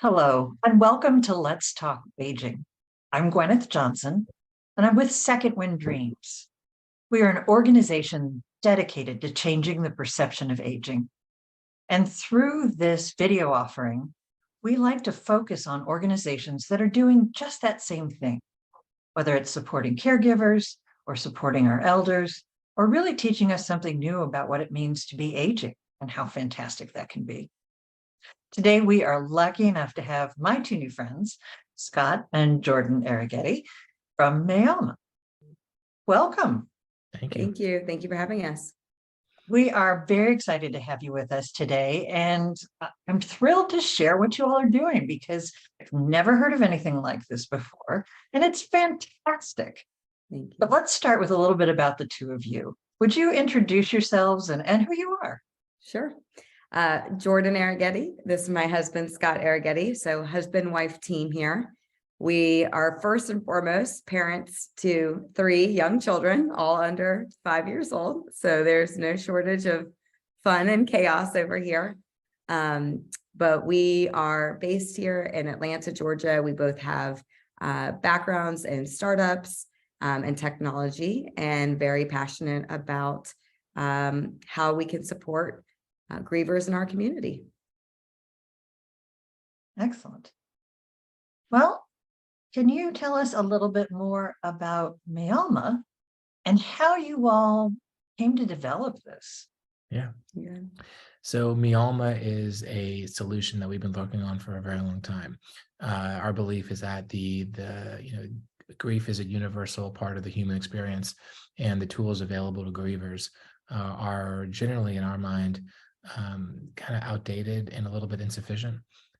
Hello, and welcome to Let's Talk Aging. I'm Gwyneth Johnson, and I'm with Second Wind Dreams. We are an organization dedicated to changing the perception of aging. And through this video offering, we like to focus on organizations that are doing just that same thing, whether it's supporting caregivers or supporting our elders, or really teaching us something new about what it means to be aging and how fantastic that can be. Today, we are lucky enough to have my two new friends, Scott and Jordan Arrighetti from Mi Alma. Welcome. Thank you. Thank you. Thank you for having us. We are very excited to have you with us today, and I'm thrilled to share what you all are doing because I've never heard of anything like this before, and it's fantastic. Thank you. But let's start with a little bit about the two of you. Would you introduce yourselves and who you are? Sure. Jordan Arrighetti. This is my husband, Scott Arrighetti. So husband-wife team here. We are first and foremost parents to 3 young children, all under 5 years old. So there's no shortage of fun and chaos over here. But we are based here in Atlanta, Georgia. We both have backgrounds in startups and technology, and very passionate about how we can support grievers in our community. Excellent. Well, can you tell us a little bit more about Mi Alma and how you all came to develop this? Yeah. So Mi Alma is a solution that we've been working on for a very long time. Our belief is that grief is a universal part of the human experience, and the tools available to grievers are generally, in our mind, kind of outdated and a little bit insufficient,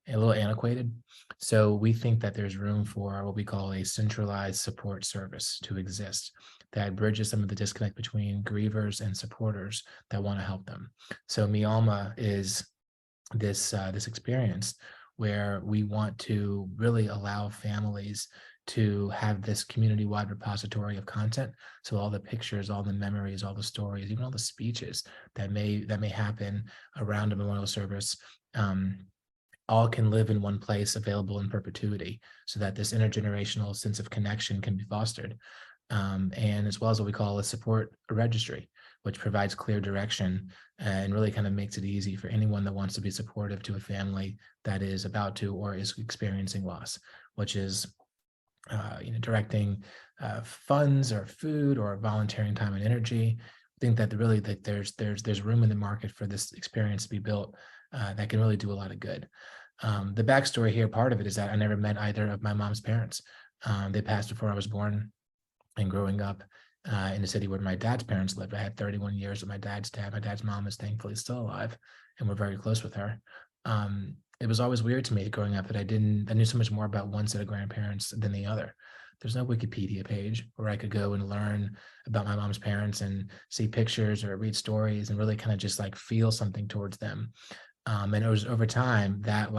a little antiquated. So we think that there's room for what we call a centralized support service to exist that bridges some of the disconnect between grievers and supporters that want to help them. So Mi Alma is this experience where we want to really allow families to have this community-wide repository of content. So all the pictures, all the memories, all the stories, even all the speeches that may happen around a memorial service, all can live in one place, available in perpetuity, so that this intergenerational sense of connection can be fostered. And as well as what we call a registry, which provides clear direction and really kind of makes it easy for anyone that wants to be supportive to a family that is about to or is experiencing loss, which is directing funds or food or volunteering time and energy. I think that there's room in the market for this experience to be built that can really do a lot of good. The backstory here, part of it is that I never met either of my mom's parents. They passed before I was born, and growing up in the city where my dad's parents lived, I had 31 years with my dad's dad. My dad's mom is thankfully still alive, and we're very close with her. It was always weird to me growing up that I knew so much more about one set of grandparents than the other. There's no Wikipedia page where I could go and learn about my mom's parents and see pictures or read stories and really kind of just like feel something towards them. And it was over time that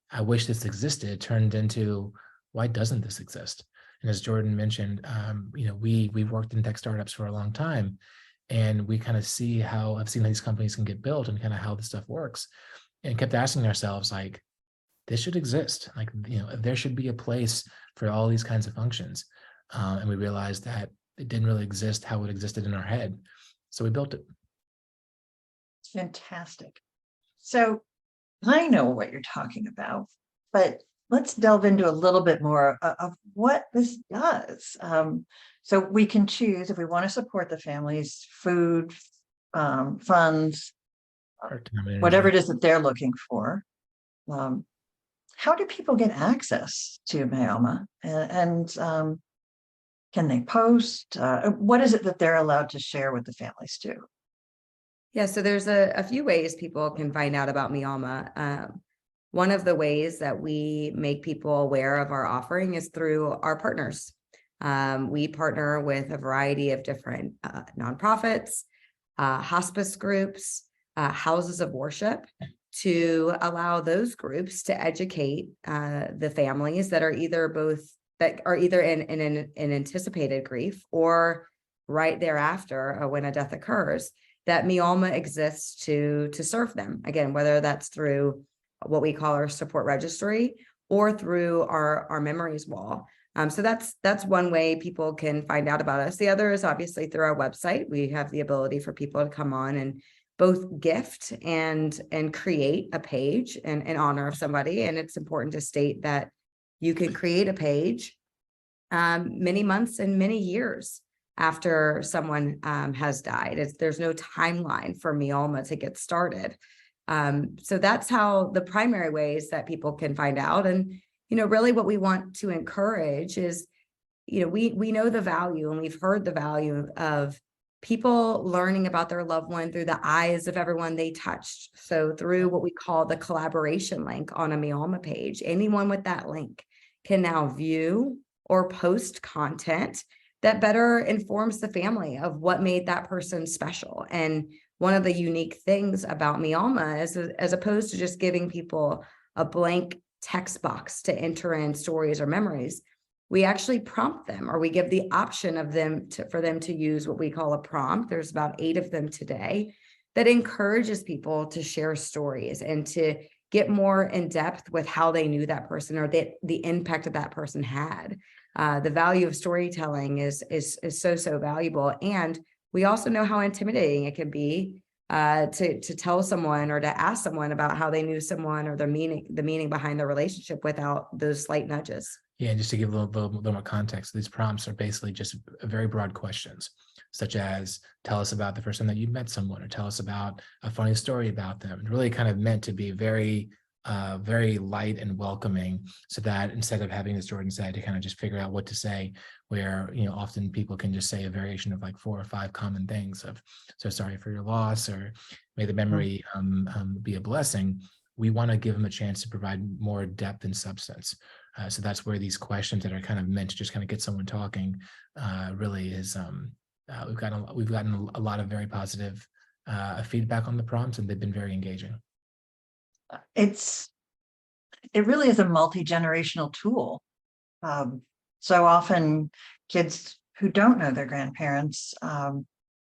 I wish this existed turned into, why doesn't this exist? And as Jordan mentioned, we've worked in tech startups for a long time, and we kind of see how I've seen how these companies can get built and kind of how this stuff works, and kept asking ourselves, this should exist. There should be a place for all these kinds of functions. And we realized that it didn't really exist how it existed in our head. So we built it. It's fantastic. So I know what you're talking about, but let's delve into a little bit more of what this does. So we can choose if we want to support the families, food, funds, whatever it is that they're looking for. How do people get access to Mi Alma? And can they post? What is it that they're allowed to share with the families too? Yeah, so there's a few ways people can find out about Mi Alma. One of the ways that we make people aware of our offering is through our partners. We partner with a variety of different nonprofits, hospice groups, houses of worship, to allow those groups to educate the families that are either in anticipated grief or right thereafter when a death occurs, that Mi Alma exists to serve them. Again, whether that's through what we call our support registry, or through our memories wall. So that's one way people can find out about us. The other is obviously through our website. We have the ability for people to come on and both gift and create a page in honor of somebody. And it's important to state that you can create a page many months and many years after someone has died. There's no timeline for Mi Alma to get started. So that's how the primary ways that people can find out. And, really what we want to encourage is, we know the value, and we've heard the value of people learning about their loved one through the eyes of everyone they touched. So through what we call the collaboration link on a Mi Alma page, anyone with that link can now view or post content that better informs the family of what made that person special. And one of the unique things about Mi Alma is, as opposed to just giving people a blank text box to enter in stories or memories, we actually prompt them, or we give the option of for them to use what we call a prompt. There's about 8 of them today that encourages people to share stories and to get more in depth with how they knew that person, or the impact that that person had. The value of storytelling is so valuable. And we also know how intimidating it can be to tell someone or to ask someone about how they knew someone, or the meaning behind the relationship without those slight nudges. Yeah, and just to give a little more context, these prompts are basically just very broad questions, such as tell us about the first time that you met someone, or tell us about a funny story about them. Really kind of meant to be very light and welcoming, so that instead of having, as Jordan said, to kind of just figure out what to say, where often people can just say a variation of like 4 or 5 common things of "so sorry for your loss," or "may the memory be a blessing." We want to give them a chance to provide more depth and substance. So that's where these questions that are kind of meant to just kind of get someone talking really is. We've gotten a lot of very positive feedback on the prompts, and they've been very engaging. It really is a multi-generational tool. So often kids who don't know their grandparents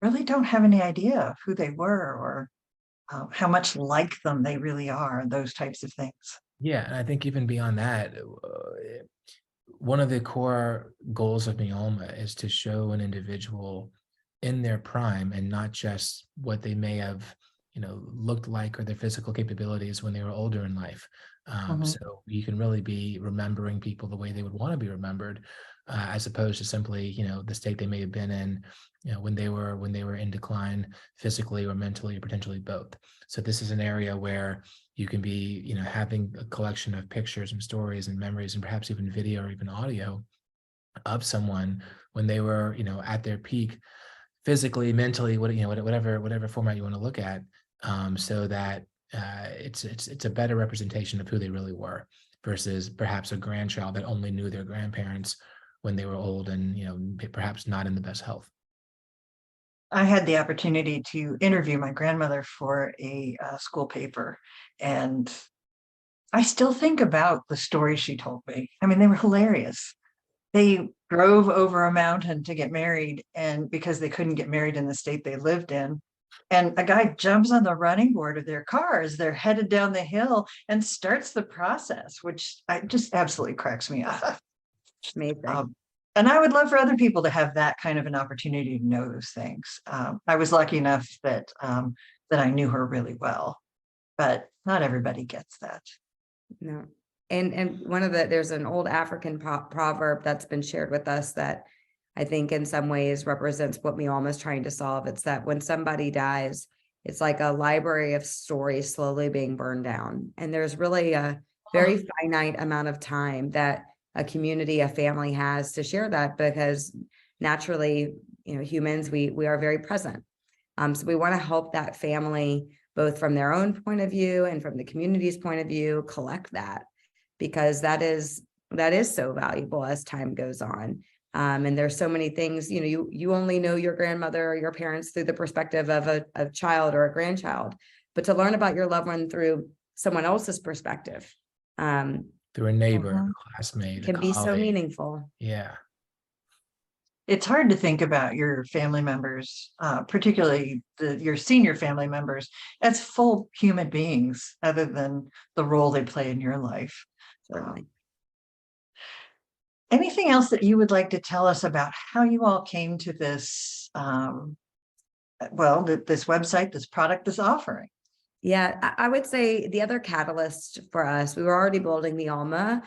really don't have any idea of who they were, or how much like them they really are, those types of things. Yeah, and I think even beyond that, one of the core goals of Mi Alma is to show an individual in their prime, and not just what they may have looked like, or their physical capabilities when they were older in life. So you can really be remembering people the way they would want to be remembered, as opposed to simply the state they may have been in when they were in decline, physically or mentally, or potentially both. So this is an area where you can be having a collection of pictures and stories and memories, and perhaps even video or even audio of someone when they were at their peak, physically, mentally, whatever format you want to look at, so that it's a better representation of who they really were, versus perhaps a grandchild that only knew their grandparents when they were old and perhaps not in the best health. I had the opportunity to interview my grandmother for a school paper, and I still think about the stories she told me. I mean, they were hilarious. They drove over a mountain to get married, and because they couldn't get married in the state they lived in, and a guy jumps on the running board of their car as they're headed down the hill and starts the process, which just absolutely cracks me up. Amazing. And I would love for other people to have that kind of an opportunity to know those things. I was lucky enough that I knew her really well, but not everybody gets that. No. And there's an old African proverb that's been shared with us that I think in some ways represents what Mi Alma is trying to solve. It's that when somebody dies, it's like a library of stories slowly being burned down. And there's really a very finite amount of time that a community, a family has to share that, because naturally, humans, we are very present. So we want to help that family, both from their own point of view and from the community's point of view, collect that, because that is so valuable as time goes on. And there's so many things, you only know your grandmother or your parents through the perspective of a child or a grandchild, but to learn about your loved one through someone else's perspective, through a neighbor, a classmate, can a be so colleague. meaningful. Yeah. it's hard to think about your family members, particularly your senior family members, as full human beings, other than the role they play in your life. Certainly. Anything else that you would like to tell us about how you all came to this, this website, this product, this offering? Yeah, I would say the other catalyst for us, we were already building Mi Alma.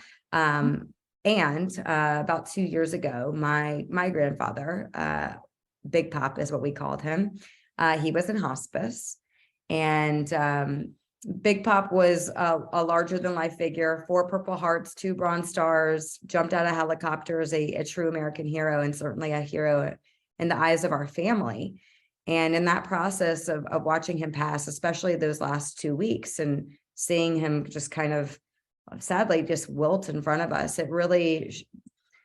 And about 2 years ago, my grandfather, Big Pop is what we called him, he was in hospice. And Big Pop was a larger than life figure, 4 Purple Hearts, 2 Bronze Stars, jumped out of helicopters, a true American hero, and certainly a hero in the eyes of our family. And in that process of watching him pass, especially those last 2 weeks, and seeing him just kind of sadly just wilt in front of us, it really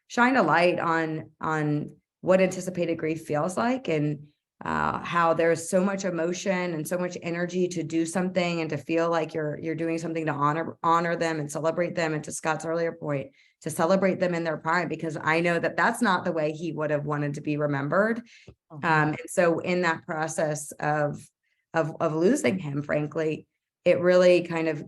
shined a light on what anticipated grief feels like, and how there's so much emotion and so much energy to do something and to feel like you're doing something to honor them and celebrate them. And to Scott's earlier point, to celebrate them in their prime, because I know that that's not the way he would have wanted to be remembered. And so in that process of losing him, frankly, it really kind of,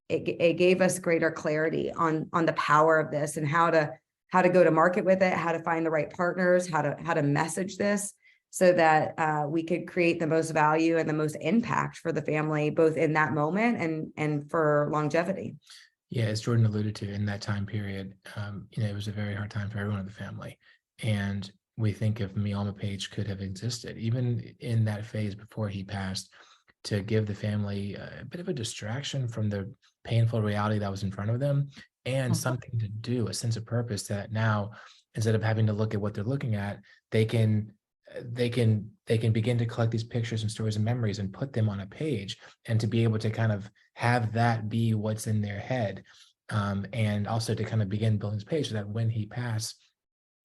it gave us greater clarity on the power of this, and how to go to market with it, how to find the right partners, how to message this, so that we could create the most value and the most impact for the family, both in that moment and for longevity. Yeah, as Jordan alluded to, in that time period, it was a very hard time for everyone in the family. And we think if Mi Alma page could have existed, even in that phase before he passed, to give the family a bit of a distraction from the painful reality that was in front of them, and something to do, a sense of purpose, that now, instead of having to look at what they're looking at, they can begin to collect these pictures and stories and memories and put them on a page, and to be able to kind of have that be what's in their head, and also to kind of begin building this page, so that when he passed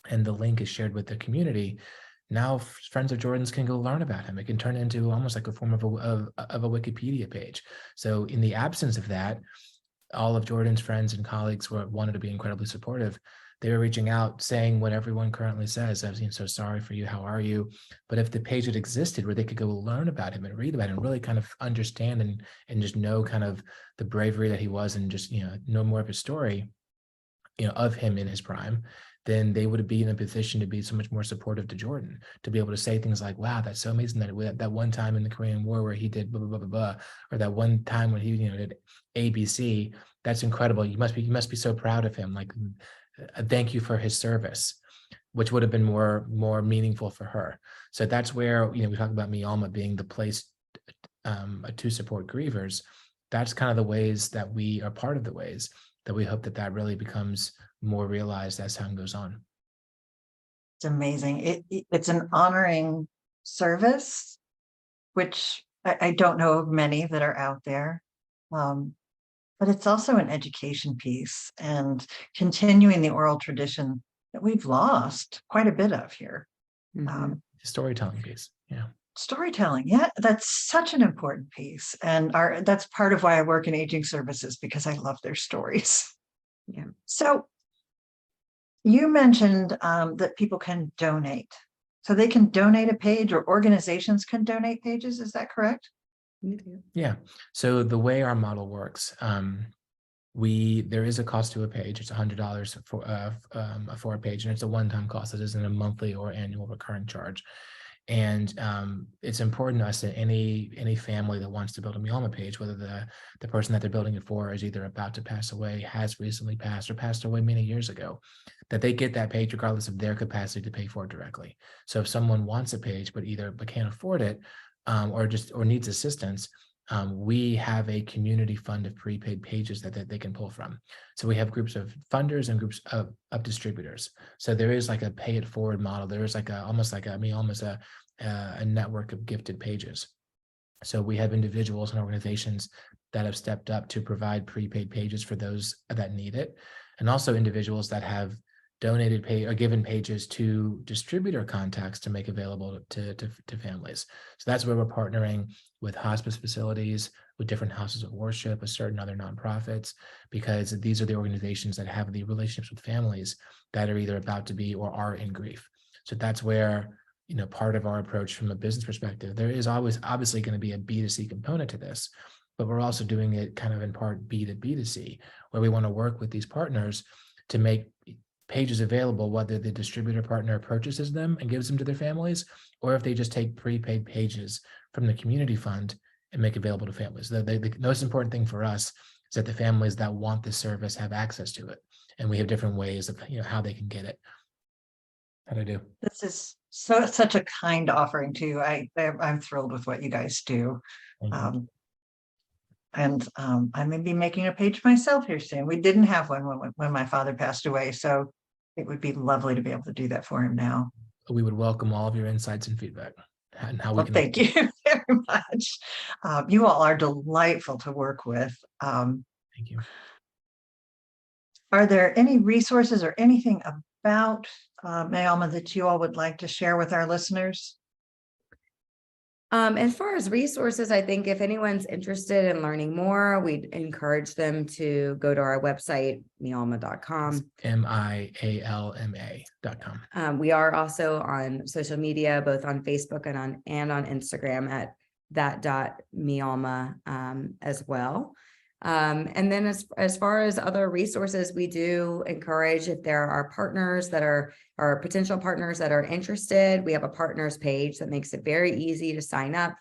and the link is shared with the community, now friends of Jordan's can go learn about him. It can turn into almost like a form of a Wikipedia page. So in the absence of that, all of Jordan's friends and colleagues wanted to be incredibly supportive. They were reaching out, saying what everyone currently says: "I'm so sorry for you. How are you?" But if the page had existed where they could go learn about him and read about him, and really kind of understand and just know kind of the bravery that he was, and just know more of his story, of him in his prime, then they would be in a position to be so much more supportive to Jordan, to be able to say things like, "Wow, that's so amazing that one time in the Korean War where he did blah blah blah blah blah," or that one time when he did ABC. That's incredible. You must be so proud of him. Like, thank you for his service, which would have been more meaningful for her. So that's where we talk about Mi Alma being the place to support grievers. That's kind of the ways that we are part of the ways that we hope that really becomes more realized as time goes on. It's amazing. It's an honoring service, which I don't know of many that are out there. But it's also an education piece, and continuing the oral tradition that we've lost quite a bit of here. Storytelling piece. Yeah. Storytelling. Yeah, that's such an important piece. And that's part of why I work in aging services, because I love their stories. Yeah. So you mentioned that people can donate. So they can donate a page, or organizations can donate pages. Is that correct? Yeah. So the way our model works, there is a cost to a page. It's $100 for a page, and it's a one-time cost. It isn't a monthly or annual recurring charge. And it's important to us that any family that wants to build a Mi Alma page, whether the person that they're building it for is either about to pass away, has recently passed, or passed away many years ago, that they get that page regardless of their capacity to pay for it directly. So if someone wants a page but can't afford it, or needs assistance, we have a community fund of prepaid pages that they can pull from. So we have groups of funders and groups of distributors. So there is like a pay it forward model. There is almost like a network of gifted pages. So we have individuals and organizations that have stepped up to provide prepaid pages for those that need it, and also individuals that have donated or given pages to distributor contacts to make available to families. So that's where we're partnering with hospice facilities, with different houses of worship, with certain other nonprofits, because these are the organizations that have the relationships with families that are either about to be or are in grief. So that's where, part of our approach from a business perspective, there is always obviously going to be a B2C component to this, but we're also doing it kind of in part B2B2C, where we want to work with these partners to make pages available, whether the distributor partner purchases them and gives them to their families, or if they just take prepaid pages from the community fund and make available to families. The most important thing for us is that the families that want this service have access to it. And we have different ways of how they can get it. How'd I do? This is such a kind offering too. I'm thrilled with what you guys do. I may be making a page myself here soon. We didn't have one when my father passed away, so it would be lovely to be able to do that for him now. We would welcome all of your insights and feedback and how we can. Thank you very much. You all are delightful to work with. Thank you. Are there any resources or anything about Mi Alma that you all would like to share with our listeners? As far as resources, I think if anyone's interested in learning more, we'd encourage them to go to our website, mialma.com. mialma.com. We are also on social media, both on Facebook and on Instagram at that.mialma as well. And then as far as other resources, we do encourage, if there are partners that are potential partners that are interested, we have a partners page that makes it very easy to sign up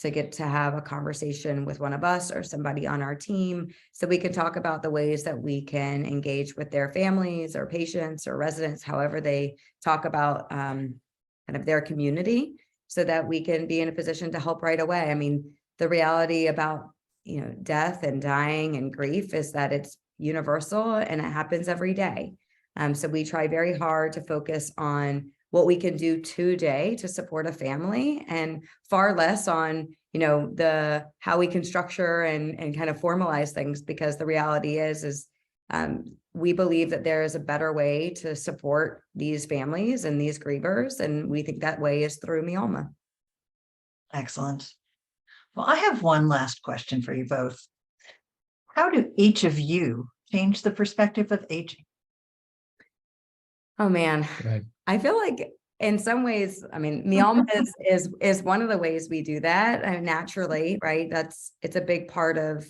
to get to have a conversation with one of us or somebody on our team, so we can talk about the ways that we can engage with their families or patients or residents, however they talk about kind of their community, so that we can be in a position to help right away. I mean, the reality about death and dying and grief is that it's universal and it happens every day. So we try very hard to focus on what we can do today to support a family, and far less on, how we can structure and kind of formalize things, because the reality is we believe that there is a better way to support these families and these grievers. And we think that way is through Mi Alma. Excellent. Well, I have one last question for you both. How do each of you change the perspective of aging? Oh man, I feel like in some ways, I mean, Mi Alma is one of the ways we do that naturally, right? It's a big part of,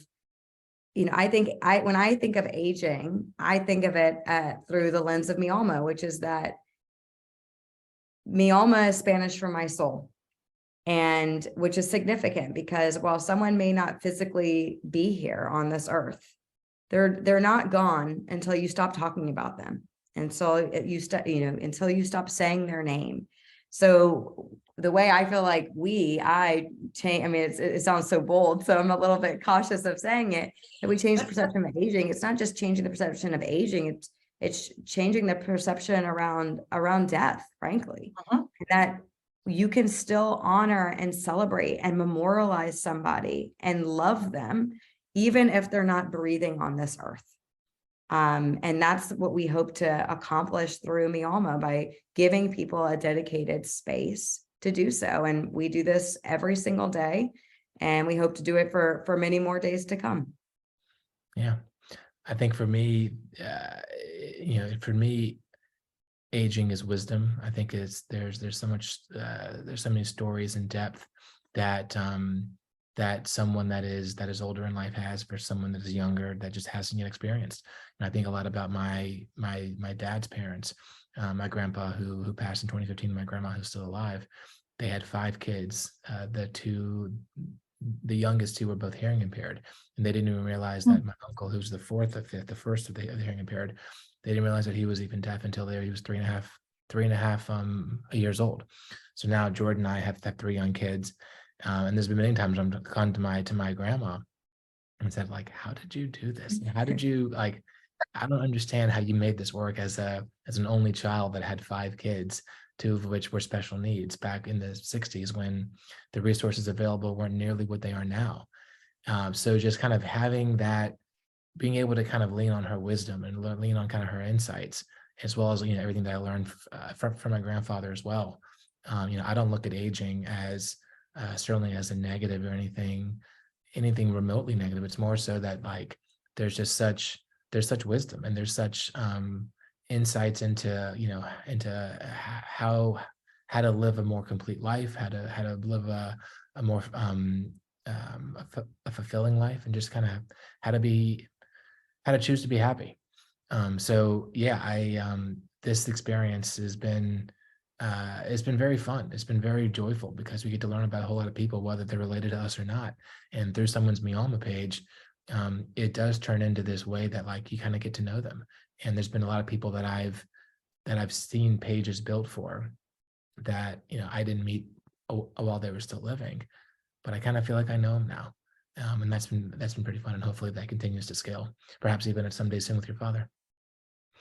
when I think of aging, I think of it through the lens of Mi Alma, which is that Mi Alma is Spanish for my soul. And which is significant, because while someone may not physically be here on this earth, they're not gone until you stop talking about them. And so until you stop saying their name. So the way I feel like I change, I mean, it sounds so bold, so I'm a little bit cautious of saying it, that we change the perception of aging. It's not just changing the perception of aging, it's changing the perception around death, frankly. That you can still honor and celebrate and memorialize somebody and love them, even if they're not breathing on this earth. And that's what we hope to accomplish through Mi Alma, by giving people a dedicated space to do so. And we do this every single day, and we hope to do it for many more days to come. Yeah, I think for me, aging is wisdom. I think there's so much, there's so many stories in depth that that someone that is older in life has, for someone that is younger that just hasn't yet experienced. And I think a lot about my dad's parents, my grandpa who passed in 2015, my grandma who's still alive. They had 5 kids. The youngest 2 were both hearing impaired, and they didn't even realize that my uncle, who's the first of the hearing impaired, they didn't realize that he was even deaf until he was 3.5 years old. So now Jordan and I have 3 young kids, and there's been many times I'm gone to my grandma and said, like, how did you do this? How did you, I don't understand how you made this work as an only child that had 5 kids, 2 of which were special needs back in the 60s, when the resources available weren't nearly what they are now. So just kind of having that, being able to kind of lean on her wisdom and lean on kind of her insights, as well as, everything that I learned from my grandfather as well. I don't look at aging as certainly as a negative or anything remotely negative. It's more so that there's such wisdom, and there's such insights into, how to live a more complete life, how to live a more a fulfilling life, and just kind of how to choose to be happy. So yeah, this experience has been it's been very fun. It's been very joyful because we get to learn about a whole lot of people, whether they're related to us or not. And through someone's Mi Alma page, it does turn into this way that like you kind of get to know them. And there's been a lot of people that I've seen pages built for that, I didn't meet while they were still living, but I kind of feel like I know them now. And that's been pretty fun. And hopefully that continues to scale, perhaps even at someday soon with your father.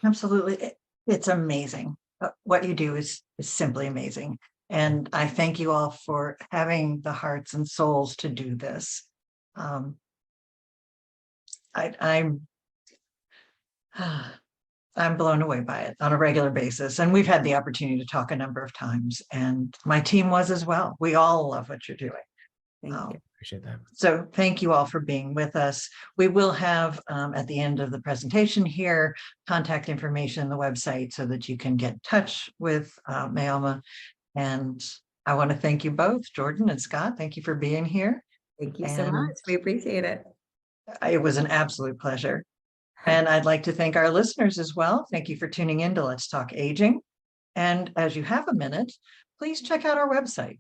Absolutely. It's amazing. What you do is simply amazing. And I thank you all for having the hearts and souls to do this. I'm blown away by it on a regular basis. And we've had the opportunity to talk a number of times, and my team was as well. We all love what you're doing. Thank you. Appreciate that. So thank you all for being with us. We will have at the end of the presentation here, contact information, the website, so that you can get in touch with Mi Alma. And I want to thank you both, Jordan and Scott. Thank you for being here. Thank you so much. We appreciate it. It was an absolute pleasure. And I'd like to thank our listeners as well. Thank you for tuning in to Let's Talk Aging. And as you have a minute, please check out our website.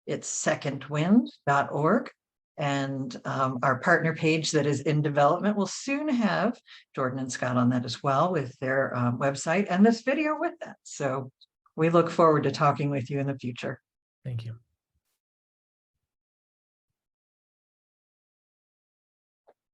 It's secondwind.org. And our partner page that is in development will soon have Jordan and Scott on that as well, with their website and this video with that. So we look forward to talking with you in the future. Thank you.